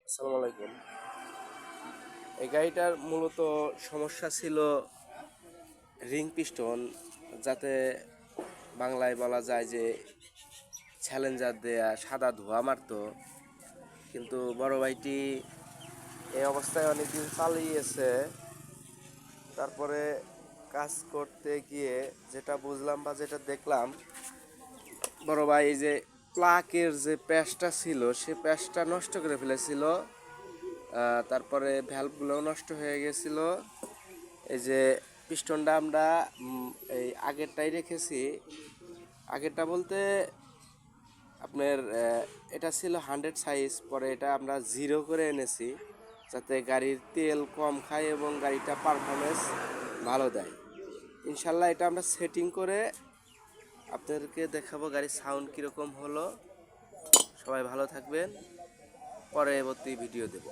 আসসালামু আলাইকুম। এই গাড়িটার মূলত সমস্যা ছিল রিং পিস্টন, যাতে বাংলায় বলা যায় যে চ্যালেঞ্জার দেয়া সাদা ধোঁয়া মারতো। কিন্তু বড় ভাইটি এই অবস্থায় অনেকদিন চালিয়েছে। তারপরে কাজ করতে গিয়ে যেটা বুঝলাম বা যেটা দেখলাম, বড় ভাই এই যে প্লাকের যে প্যাচটা ছিল সে প্যাচটা নষ্ট করে ফেলেছিল। তারপরে ভ্যালভগুলোও নষ্ট হয়ে গেছিল। এই যে পিস্টনটা আমরা এই আগেরটাই রেখেছি। আগেরটা বলতে আপনার এটা ছিল 100 সাইজ, পরে এটা আমরা 0 করে এনেছি যাতে গাড়ির তেল কম খায় এবং গাড়িটা পারফরমেন্স ভালো দেয়। ইনশাল্লাহ এটা আমরা সেটিং করে আপনাদেরকে দেখাবো গাড়ির সাউন্ড কীরকম হলো। সবাই ভালো থাকবেন, পরবর্তী ভিডিও দেব।